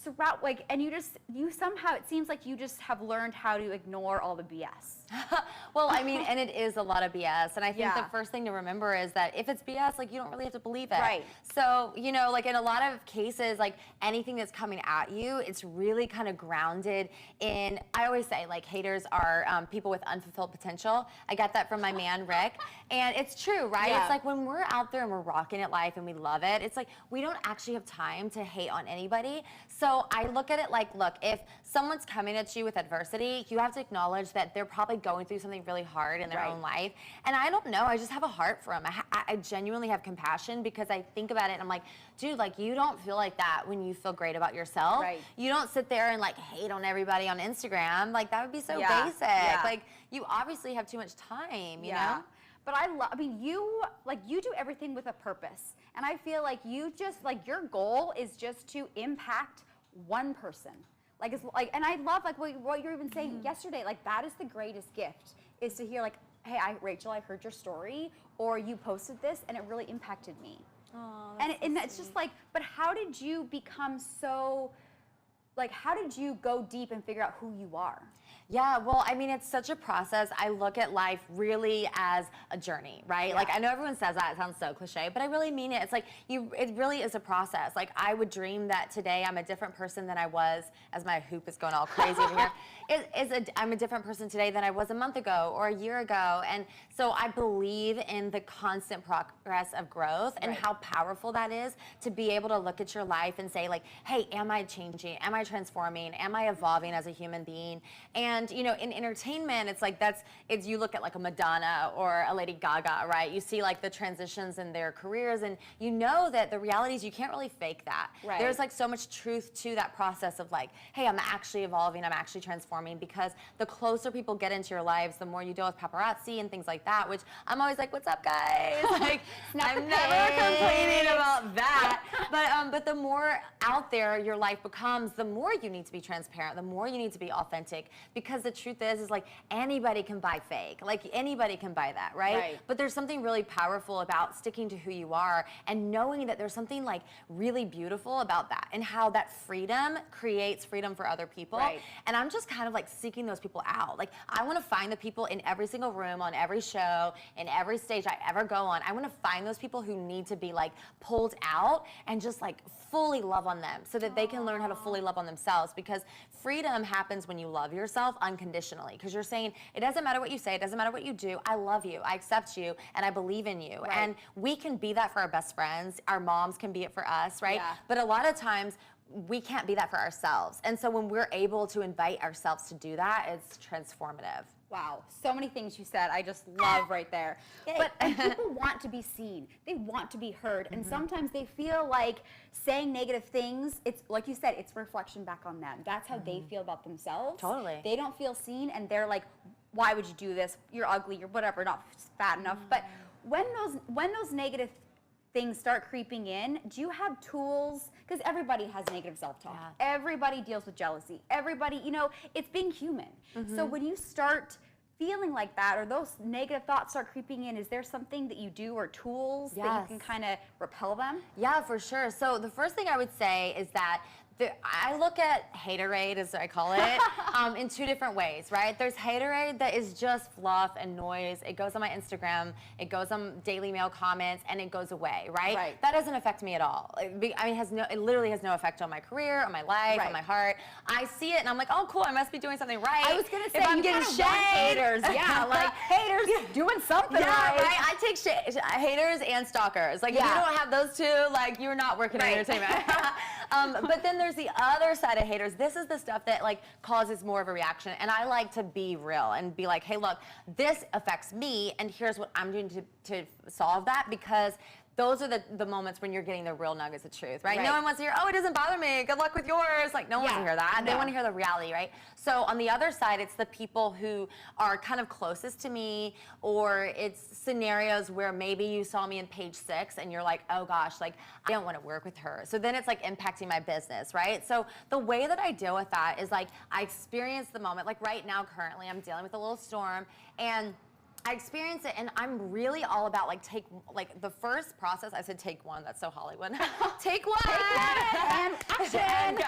surround, like, and you somehow, it seems like you just have learned how to ignore all the BS. Well, I mean, and it is a lot of BS. And I think Yeah. the first thing to remember is that if it's BS, like, you don't really have to believe it. Right. So, you know, like in a lot of cases, like anything that's coming at you, it's really kind of grounded in, I always say, like, haters are people with unfulfilled potential. I got that from my man, Rick. And it's true, right? Yeah. It's like when we're out there and we're rocking at life and we love it, it's like we don't actually have time to hate on anybody. So I look at it like, look, if someone's coming at you with adversity, you have to acknowledge that they're probably going through something really hard in their Right. own life. And I don't know, I just have a heart for them. I genuinely have compassion because I think about it and I'm like, dude, like, you don't feel like that when you feel great about yourself. Right. You don't sit there and like hate on everybody on Instagram. Like, that would be so Yeah. basic. Yeah. Like, you obviously have too much time, you know? But I mean, you do everything with a purpose. And I feel like you just, like, your goal is just to impact one person. Like, it's like, and I love, like, what you were even saying yesterday, like, that is the greatest gift, is to hear, like, hey, Rachel, I heard your story, or you posted this, and it really impacted me. Oh, And it's just like, but how did you become so, like, how did you go deep and figure out who you are? Yeah, well, I mean, it's such a process. I look at life really as a journey, right? Yeah. Like, I know everyone says that, it sounds so cliche, but I really mean it. It's like, it really is a process. Like, I would dream that today I'm a different person than I was, as my hoop is going all crazy over here. I'm a different person today than I was a month ago or a year ago. And so I believe in the constant progress of growth and how powerful that is to be able to look at your life and say, like, hey, am I changing? Am I transforming? Am I evolving as a human being? And, you know, in entertainment, it's like you look at like a Madonna or a Lady Gaga, right? You see like the transitions in their careers and you know that the reality is you can't really fake that. Right. There's like so much truth to that process of like, hey, I'm actually evolving, I'm actually transforming, because the closer people get into your lives, the more you deal with paparazzi and things like that, which I'm always like, what's up, guys? Like, I'm never complaining about that. But the more out there your life becomes, the more you need to be transparent, the more you need to be authentic. Because the truth is like anybody can buy fake. Like anybody can buy that, right? But there's something really powerful about sticking to who you are and knowing that there's something like really beautiful about that and how that freedom creates freedom for other people. Right. And I'm just kind of like seeking those people out. Like I want to find the people in every single room, on every show, in every stage I ever go on. I want to find those people who need to be like pulled out and just like fully love on them so that they can learn how to fully love on themselves, because freedom happens when you love yourself unconditionally, because you're saying, it doesn't matter what you say, it doesn't matter what you do, I love you, I accept you, and I believe in you. Right. And we can be that for our best friends, our moms can be it for us, right? Yeah. But a lot of times, we can't be that for ourselves. And so when we're able to invite ourselves to do that, it's transformative. Wow, so many things you said I just love right there. Yay. But people want to be seen. They want to be heard. And sometimes they feel like saying negative things, it's like you said, it's reflection back on them. That's how they feel about themselves. Totally. They don't feel seen and they're like, why would you do this? You're ugly, you're whatever, not fat enough. But when those negative things start creeping in, do you have tools? Because everybody has negative self-talk. Yeah. Everybody deals with jealousy. Everybody, you know, it's being human. So when you start feeling like that, or those negative thoughts start creeping in, is there something that you do or tools that you can kind of repel them? Yeah, for sure. So the first thing I would say is that I look at haterade, as I call it, in two different ways, right? There's haterade that is just fluff and noise. It goes on my Instagram, it goes on Daily Mail comments, and it goes away, right? Right. That doesn't affect me at all. I mean, it literally has no effect on my career, on my life, on my heart. I see it and I'm like, oh, cool, I must be doing something right. I was gonna say, if I'm you getting kinda want shade. haters, yeah, like haters doing something Yeah, right. right. I take haters and stalkers. Like if you don't have those two, like you're not working in entertainment. But then there's the other side of haters. This is the stuff that like causes more of a reaction, and I like to be real and be like, hey, look, this affects me, and here's what I'm doing to solve that, because those are the moments when you're getting the real nuggets of truth, right? No one wants to hear, oh, it doesn't bother me, good luck with yours. Like, no one wants to hear that. They want to hear the reality, right? So on the other side, it's the people who are kind of closest to me, or it's scenarios where maybe you saw me in page 6 and you're like, oh gosh, like, I don't want to work with her. So then it's like impacting my business, right? So the way that I deal with that is like, I experience the moment. Like right now, currently, I'm dealing with a little storm, and I experience it, and I'm really all about like the first process. I said take one. That's so Hollywood. Take one. And action. And go.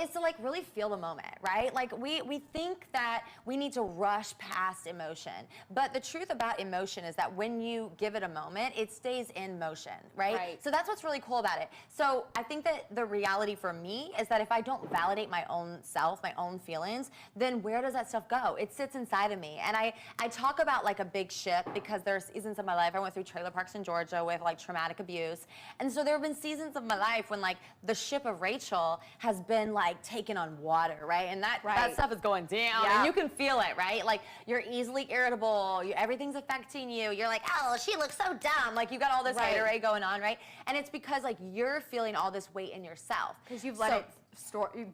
Is to like really feel the moment, right? Like we think that we need to rush past emotion, but the truth about emotion is that when you give it a moment, it stays in motion, right? So that's what's really cool about it. So I think that the reality for me is that if I don't validate my own self, my own feelings, then where does that stuff go? It sits inside of me. And I talk about like a big ship because there's seasons of my life. I went through trailer parks in Georgia with like traumatic abuse. And so there have been seasons of my life when like the ship of Rachel has been like taken on water, right? And that stuff is going down and you can feel it, right? Like you're easily irritable, everything's affecting you. You're like, oh, she looks so dumb. Like you got all this haterade going on, right? And it's because like you're feeling all this weight in yourself. Because you've let it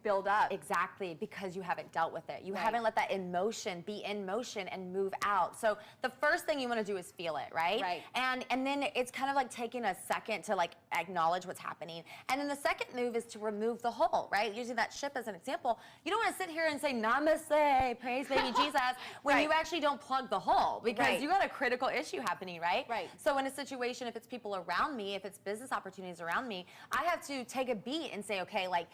build up. Exactly, because you haven't dealt with it. You haven't let that emotion be in motion and move out. So the first thing you want to do is feel it, right? And then it's kind of like taking a second to like acknowledge what's happening. And then the second move is to remove the hole, right? Using that ship as an example. You don't want to sit here and say namaste, praise baby Jesus, when you actually don't plug the hole because you got a critical issue happening, right? So in a situation, if it's people around me, if it's business opportunities around me, I have to take a beat and say, okay, like,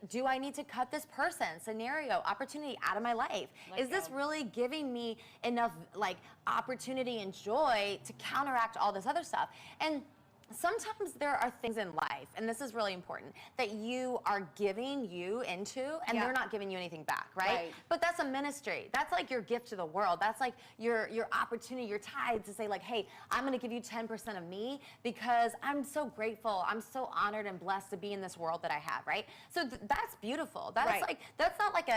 do I need to cut this person, scenario, opportunity out of my life? Is this really giving me enough like opportunity and joy to counteract all this other stuff? And sometimes there are things in life, and this is really important, that you are giving you into and they're not giving you anything back, right? But that's a ministry. That's like your gift to the world. That's like your opportunity, your tithe to say like, hey, I'm gonna give you 10% of me because I'm so grateful. I'm so honored and blessed to be in this world that I have, right? So that's beautiful. That's like, that's not like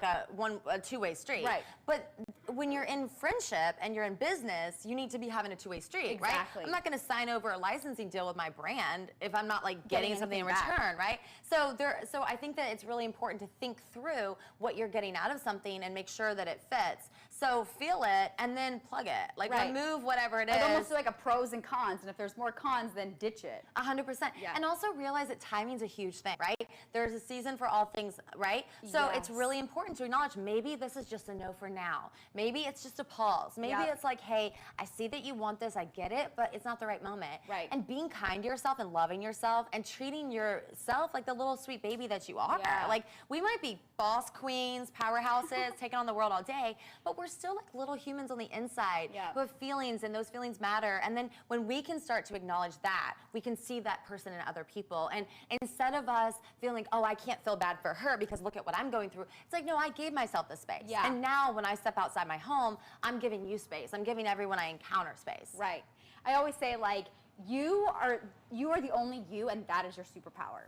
a two-way street. But when you're in friendship and you're in business, you need to be having a two-way street, right? I'm not gonna sign over a licensing deal with my brand if I'm not like getting something in return, right? So I think that it's really important to think through what you're getting out of something and make sure that it fits. So feel it and then plug it. Like remove whatever it is. Almost like a pros and cons, and if there's more cons, then ditch it. 100%. And also realize that timing's a huge thing, right? There's a season for all things, right? So it's really important to acknowledge maybe this is just a no for now. Maybe it's just a pause. Maybe it's like, hey, I see that you want this, I get it, but it's not the right moment. And being kind to yourself and loving yourself and treating yourself like the little sweet baby that you are. Like we might be boss queens, powerhouses, taking on the world all day, but we're still like little humans on the inside who have feelings, and those feelings matter. And then when we can start to acknowledge that, we can see that person in other people. And instead of us feeling, oh, I can't feel bad for her because look at what I'm going through, it's like, no, I gave myself the space. And now when I step outside my home, I'm giving you space. I'm giving everyone I encounter space. I always say like, you are the only you, and that is your superpower.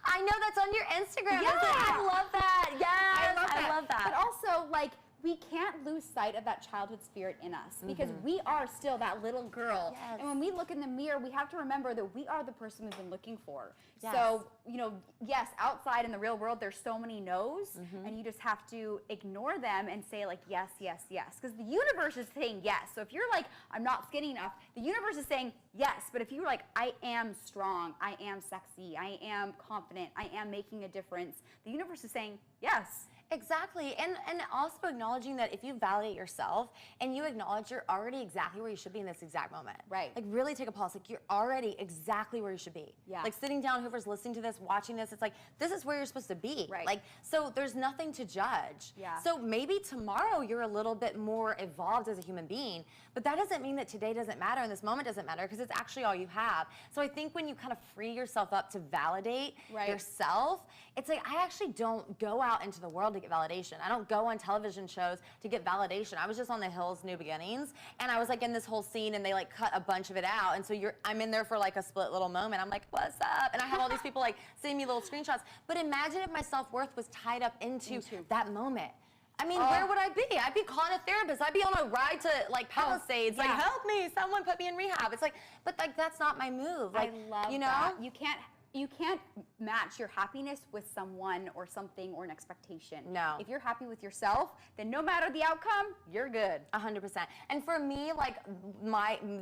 I know that's on your Instagram. I love that. Yes, I love that. But also, like, we can't lose sight of that childhood spirit in us because we are still that little girl. And when we look in the mirror, we have to remember that we are the person we've been looking for. So, you know, yes, outside in the real world, there's so many no's, and you just have to ignore them and say like, yes, yes, yes. Because the universe is saying yes. So if you're like, I'm not skinny enough, the universe is saying yes. But if you're like, I am strong, I am sexy, I am confident, I am making a difference, the universe is saying yes. Exactly, and also acknowledging that if you validate yourself and you acknowledge you're already exactly where you should be in this exact moment. Like really take a pause, like you're already exactly where you should be. Like sitting down, whoever's listening to this, watching this, it's like, this is where you're supposed to be. Like, so there's nothing to judge. So maybe tomorrow you're a little bit more evolved as a human being, but that doesn't mean that today doesn't matter and this moment doesn't matter because it's actually all you have. So I think when you kind of free yourself up to validate yourself, it's like, I actually don't go out into the world to get validation. I don't go on television shows to get validation. I was just on The Hills, New Beginnings, and I was like in this whole scene and they like cut a bunch of it out, and so I'm in there for like a split little moment. I'm like, what's up? And I have all these people like sending me little screenshots. But imagine if my self-worth was tied up into that moment. I mean, where would I be? I'd be calling a therapist. I'd be on a ride to like Palisades, like help me, someone put me in rehab. It's like, but like that's not my move. Like, I love you know, that. You can't you can't match your happiness with someone or something or an expectation. No. If you're happy with yourself, then no matter the outcome, you're good. 100%. And for me, like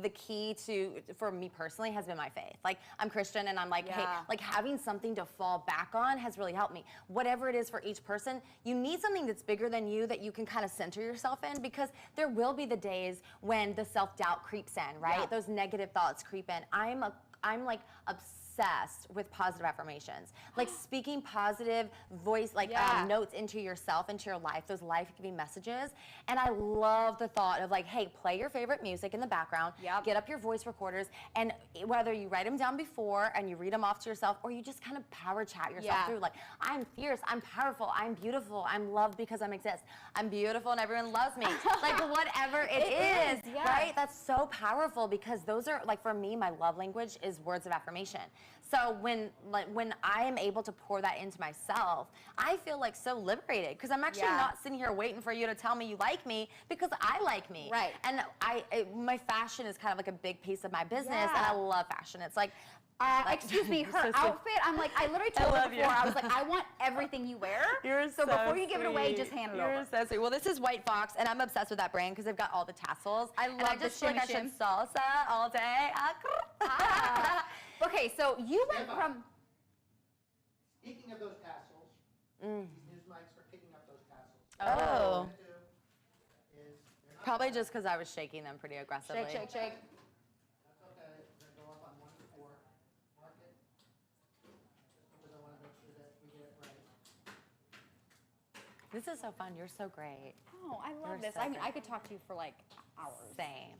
the key for me personally has been my faith. Like I'm Christian and I'm like, hey, like having something to fall back on has really helped me. Whatever it is for each person, you need something that's bigger than you that you can kind of center yourself in, because there will be the days when the self-doubt creeps in, right? Yeah. Those negative thoughts creep in. I'm like obsessed with positive affirmations, like speaking positive voice, like notes into yourself, into your life, those life-giving messages. And I love the thought of like, hey, play your favorite music in the background, get up your voice recorders, and whether you write them down before and you read them off to yourself, or you just kind of power chat yourself through, like, I'm fierce, I'm powerful, I'm beautiful, I'm loved because I exist, I'm beautiful and everyone loves me. Like whatever it is, right? That's so powerful, because those are, like, for me, my love language is words of affirmation. So when I am able to pour that into myself, I feel like so liberated, because I'm actually not sitting here waiting for you to tell me you like me, because I like me. Right. And my fashion is kind of like a big piece of my business, and I love fashion. It's like, excuse me, her outfit, I'm like, I literally told her before, I was like, I want everything you wear. So before you give it away, just hand it over. You're so sweet. Well, this is White Fox, and I'm obsessed with that brand because they've got all the tassels. I love and I just feel like I should salsa all day. Okay, so you went from... Speaking of those tassels, these mics for picking up those tassels. Oh. What we're gonna do is, they're not Probably just because I was shaking them pretty aggressively. Shake, shake, shake. That's okay. We're gonna go up on 1 to 4. Mark it. Because I want to make sure that we get it right. This is so fun. You're so great. Oh, I love You're this. so I mean, great. I could talk to you for like hours. Same.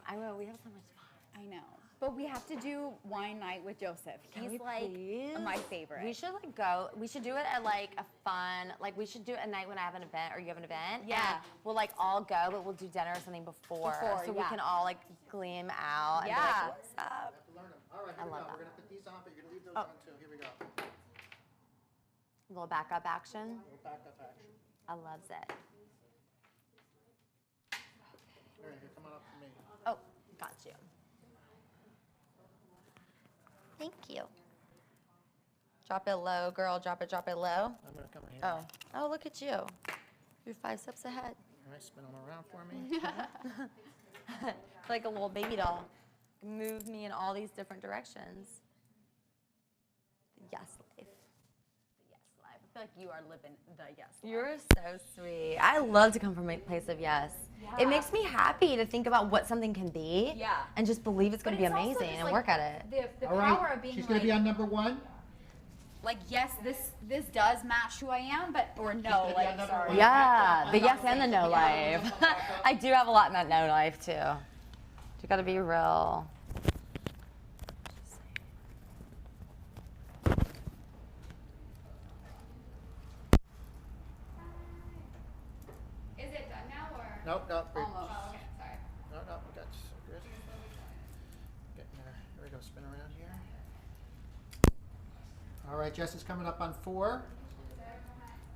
I will. We have so much fun. I know. But we have to do wine night with Joseph. Can we He's like please? my favorite. We should like go. We should do it at like a fun, like we should do it at night when I have an event or you have an event. Yeah. And we'll like all go, but we'll do dinner or something before so we can all like gleam out and be like, what's up? I have to learn them. All right, here we go. love that. We're gonna put these on, but you're gonna leave those on too. Here we go. A little backup action. Little backup action. I loves it. All right, here, come on up to me. Oh, got you. Thank you. Drop it low, girl. Drop it low. I'm gonna come here. Oh, look at you. You're 5 steps ahead. All right, spin them around for me. Like a little baby doll. Move me in all these different directions. The yes life. The yes life. I feel like you are living the yes life. You're so sweet. I love to come from a place of yes. It makes me happy to think about what something can be. Yeah. And just believe it's going to be it's also amazing just, and like, work at it. The All power right, of being she's like, gonna be on number 1. like, yes, this does match who I am, but or no, gonna be like, on number sorry. 1. Yeah, the yes and the no life. I do have a lot in that no life too. You got to be real. Is it done now or? Nope, nope. Almost. Oh, okay, sorry. No, no, we got so good. Getting there. Here we go, spin around here. All right, Jess is coming up on 4.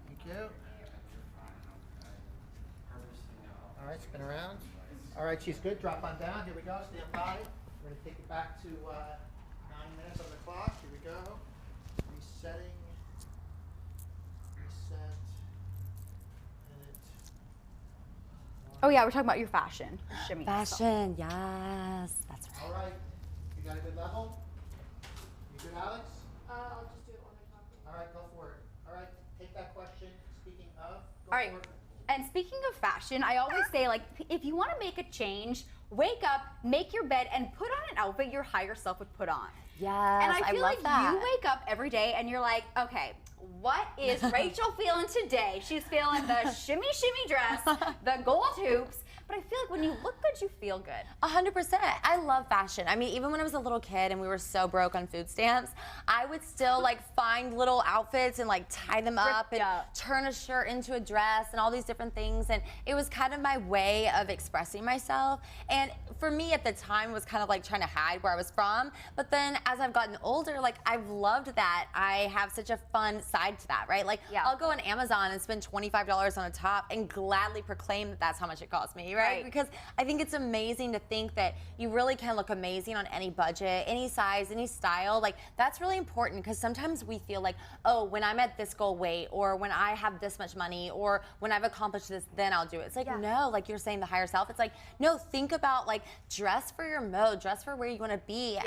Thank you. All right, spin around. All right, she's good. Drop on down. Here we go. Stand by. We're going to take it back to 9 minutes on the clock. Here we go. Resetting. Reset. Minute. Oh yeah, we're talking about your fashion. Shimmy. Fashion, yes, that's right. All right. You got a good level? You good, Alex? I'll just do it on my copy. All right, go for it. All right, take that question. Speaking of, go All right. for it. And speaking of fashion, I always say, like, if you want to make a change, wake up, make your bed, and put on an outfit your higher self would put on. Yes, And I feel love like that. you wake up every day and you're like, okay, what is Rachel feeling today? She's feeling the shimmy dress, the gold hoops. But I feel like when you look good, you feel good. 100%. I love fashion. I mean, even when I was a little kid and we were so broke on food stamps, I would still like find little outfits and like tie them up and turn a shirt into a dress and all these different things. And it was kind of my way of expressing myself. And for me at the time, it was kind of like trying to hide where I was from. But then as I've gotten older, like I've loved that I have such a fun side to that, right? Like I'll go on Amazon and spend $25 on a top and gladly proclaim that that's how much it cost me, right? Because I think it's amazing to think that you really can look amazing on any budget, any size, any style. Like, that's really important because sometimes we feel like, oh, when I'm at this goal weight, or when I have this much money, or when I've accomplished this, then I'll do it. It's like, no, like you're saying, the higher self. It's like, no, think about like dress for your mode, dress for where you want to be.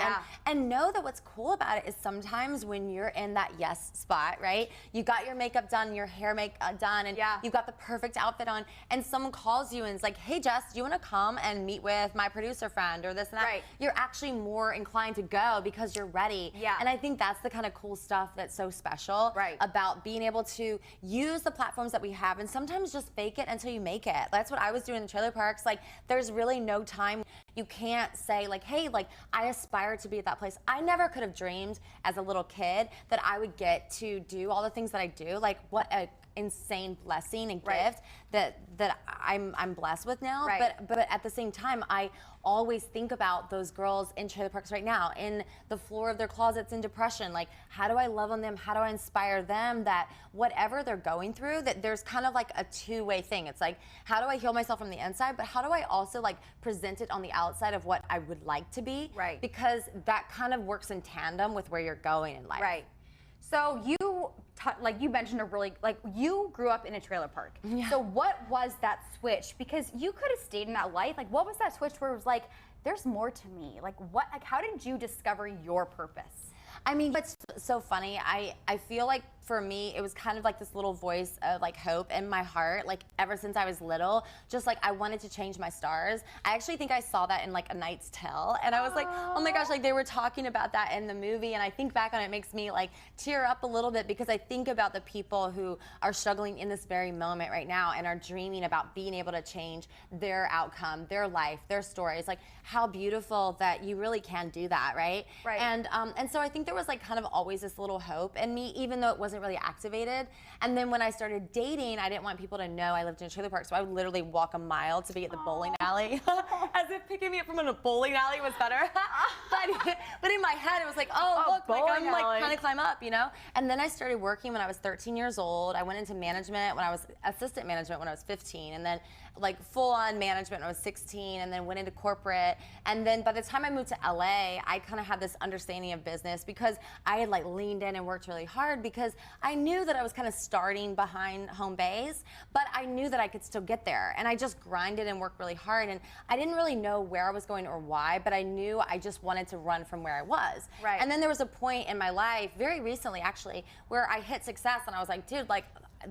And know that what's cool about it is sometimes when you're in that yes spot, right? You got your makeup done, your hair done, and you've got the perfect outfit on, and someone calls you and is like, hey, Jess, do you want to come and meet with my producer friend or this and that? Right. You're actually more inclined to go because you're ready. And I think that's the kind of cool stuff that's so special about being able to use the platforms that we have, and sometimes just fake it until you make it. That's what I was doing in the trailer parks. Like, there's really no time. You can't say like, hey, like I aspire to be at that place. I never could have dreamed as a little kid that I would get to do all the things that I do. Like, what a insane blessing and gift that I'm blessed with now. But at the same time, I always think about those girls in trailer parks right now, in the floor of their closets in depression. Like, how do I love on them? How do I inspire them that whatever they're going through, that there's kind of like a two-way thing. It's like, how do I heal myself from the inside, but how do I also like present it on the outside of what I would like to be? Because that kind of works in tandem with where you're going in life. So you, like you mentioned you grew up in a trailer park. So what was that switch? Because you could have stayed in that life. Like, what was that switch where it was like, there's more to me? Like, what? Like, how did you discover your purpose? I mean, what's so funny, I feel like for me, it was kind of like this little voice of like hope in my heart, like ever since I was little, just like I wanted to change my stars. I actually think I saw that in like A Knight's Tale, and I was like, oh my gosh, like they were talking about that in the movie, and I think back on it, it makes me like tear up a little bit because I think about the people who are struggling in this very moment right now and are dreaming about being able to change their outcome, their life, their stories. Like, how beautiful that you really can do that, right? And so I think there was like kind of always this little hope in me, even though it wasn't really activated. And then when I started dating, I didn't want people to know I lived in a trailer park, so I would literally walk a mile to be at the bowling alley, as if picking me up from a bowling alley was better. but in my head, it was like, oh, look, like I'm like trying to climb up, you know? And then I started working when I was 13 years old. I went into management when I was assistant management when I was 15, and then like full-on management when I was 16, and then went into corporate. And then by the time I moved to LA, I kind of had this understanding of business because I had like leaned in and worked really hard, because I knew that I was kind of starting behind home base, but I knew that I could still get there. And I just grinded and worked really hard, and I didn't really know where I was going or why, but I knew I just wanted to run from where I was. And then there was a point in my life, very recently actually, where I hit success and I was like, dude, like,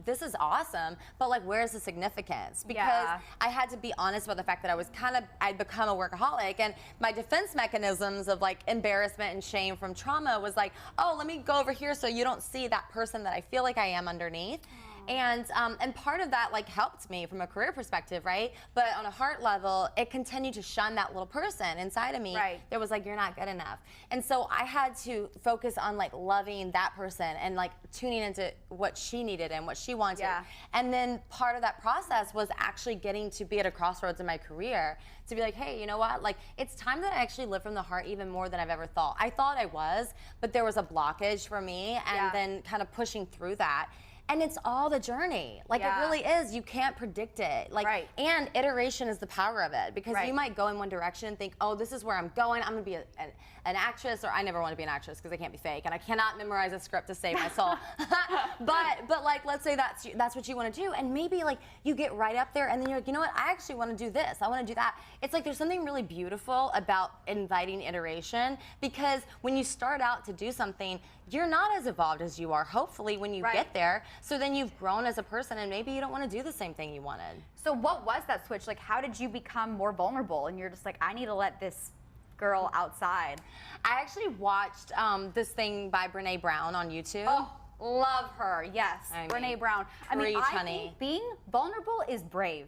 this is awesome, but like, where's the significance? Because I had to be honest about the fact that I'd become a workaholic, and my defense mechanisms of like embarrassment and shame from trauma was like, oh, let me go over here so you don't see that person that I feel like I am underneath. And part of that like helped me from a career perspective, right? But on a heart level, it continued to shun that little person inside of me. That was like, you're not good enough. And so I had to focus on like loving that person and like tuning into what she needed and what she wanted. And then part of that process was actually getting to be at a crossroads in my career to be like, hey, you know what? Like, it's time that I actually live from the heart even more than I've ever thought. I thought I was, but there was a blockage for me, and then kind of pushing through that. And it's all the journey. Like, it really is. You can't predict it. Like, and iteration is the power of it, because you might go in one direction and think, oh, this is where I'm going. I'm going to be an actress, or I never want to be an actress because I can't be fake, and I cannot memorize a script to save my soul. but like, let's say that's what you want to do, and maybe like you get right up there, and then you're like, you know what? I actually want to do this. I want to do that. It's like there's something really beautiful about inviting iteration, because when you start out to do something, you're not as evolved as you are, hopefully, when you get there. So then you've grown as a person, and maybe you don't want to do the same thing you wanted. So what was that switch? Like, how did you become more vulnerable? And you're just like, I need to let this girl outside. I actually watched this thing by Brene Brown on YouTube. Oh, love her. Yes, Brene Brown. I mean, I think being vulnerable is brave.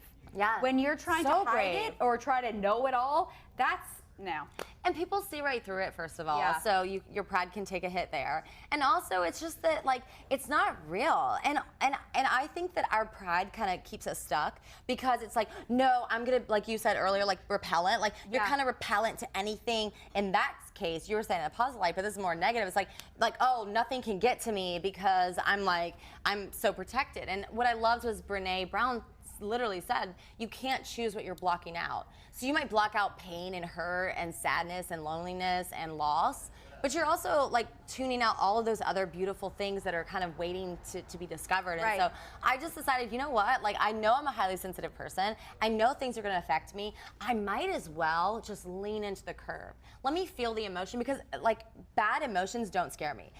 When you're trying to hide it or try to know it all, that's no. And people see right through it, first of all. So your pride can take a hit there. And also, it's just that, like, it's not real. And I think that our pride kind of keeps us stuck, because it's like, no, I'm gonna, like you said earlier, like repellent. Like, you're kind of repellent to anything. In that case, you were saying in a positive light, but this is more negative. It's like, oh, nothing can get to me because I'm so protected. And what I loved was Brene Brown literally said, you can't choose what you're blocking out. So you might block out pain and hurt and sadness and loneliness and loss, but you're also like tuning out all of those other beautiful things that are kind of waiting to be discovered. And Right. so I just decided, you know what? Like, I know I'm a highly sensitive person. I know things are going to affect me. I might as well just lean into the curve. Let me feel the emotion, because like bad emotions don't scare me.